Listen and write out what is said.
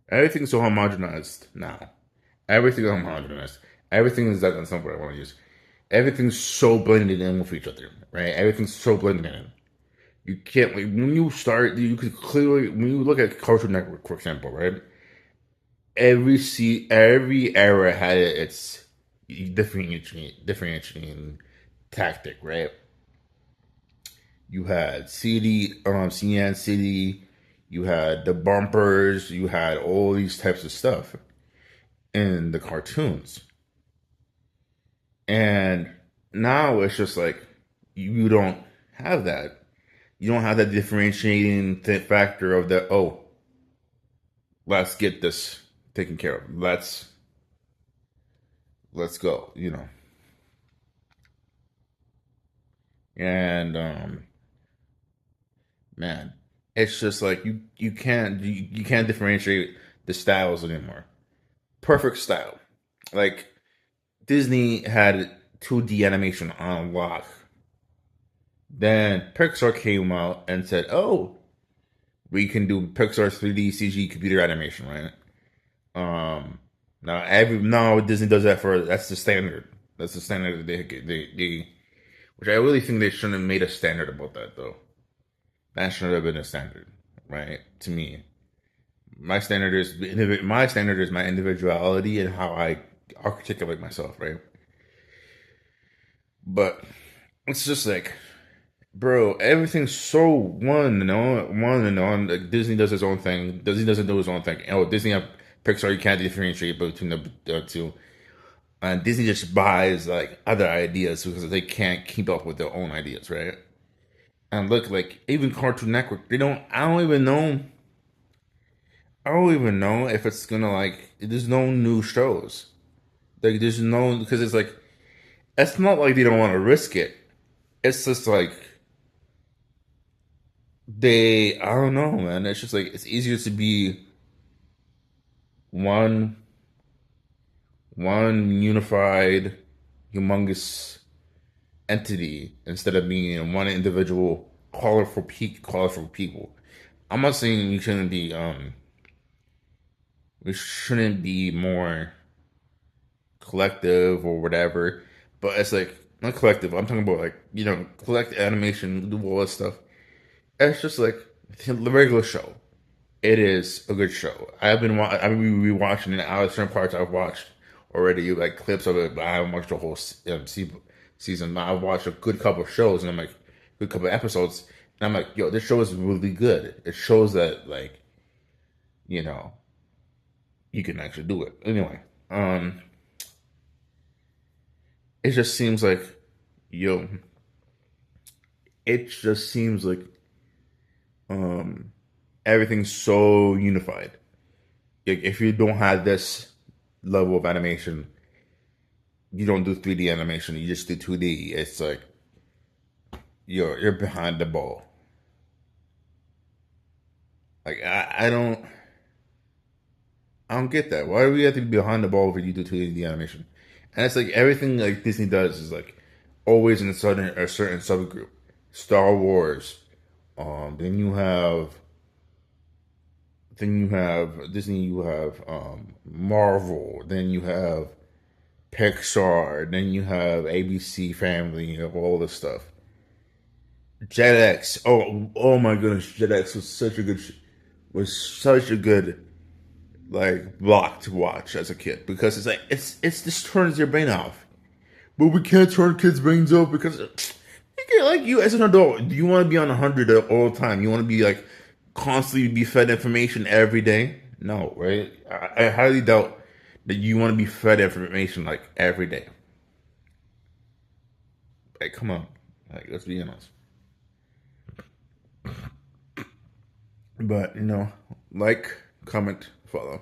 Everything's so homogenized now. Everything is homogenized. Everything is that's not what I want to use. Everything's so blended in with each other, right? Everything's so blended in. You can't like when you start. You could clearly when you look at Cartoon Network, for example, right? Every era had its differentiating tactic, right? You had CN City, you had the bumpers, you had all these types of stuff in the cartoons. And now it's just like you don't have that. You don't have that differentiating factor of the let's get this taken care of. Let's go, And man, it's just like you can't differentiate the styles anymore. Perfect style. Like Disney had 2D animation on lock. Then Pixar came out and said, "Oh, we can do Pixar's 3D CG computer animation, right?" Now Disney does that for that's the standard. That's the standard that they which I really think they shouldn't have made a standard about that though. That should have been a standard, right? To me, my standard is my individuality and how I articulate myself, right? But it's just like, bro, everything's so one and on. Like Disney does his own thing. Disney doesn't do his own thing. Oh, Disney and Pixar, you can't differentiate between the two. And Disney just buys like other ideas because they can't keep up with their own ideas, right? And look, like even Cartoon Network, they don't. I don't even know. I don't even know if it's gonna like. There's no new shows. Like there's no because it's like it's not like they don't want to risk it. It's just like they. I don't know, man. It's just like it's easier to be one one unified, humongous entity instead of being one individual colorful people. I'm not saying we shouldn't be more collective or whatever, but it's like not collective. I'm talking about like collect animation, do all that stuff. It's just like the regular show. It is a good show. I've been rewatching it. Out of certain parts I've watched already, like clips of it, but I haven't watched the whole season. I've watched a good couple of shows, and I'm like, good couple of episodes, and I'm like, yo, this show is really good. It shows that like, you know, you can actually do it. Anyway, it just seems like, yo, it just seems like, um, everything's so unified. Like, if you don't have this level of animation, you don't do 3D animation. You just do 2D. It's like you're behind the ball. Like I don't get that. Why do we have to be behind the ball if you do 2D animation? And it's like everything like Disney does is like always in a certain subgroup. Star Wars. Then you have Disney. You have Marvel. Then you have Pixar. Then you have ABC Family. You have all this stuff. Jet X. Oh my goodness, Jet X was such a good like block to watch as a kid because it's like it's just turns your brain off. But we can't turn kids' brains off because like you as an adult, do you want to be on 100 all the time? You want to be like constantly be fed information every day? No, right? I highly doubt that you want to be fed information like every day. Like, come on, like let's be honest. But like, comment, follow.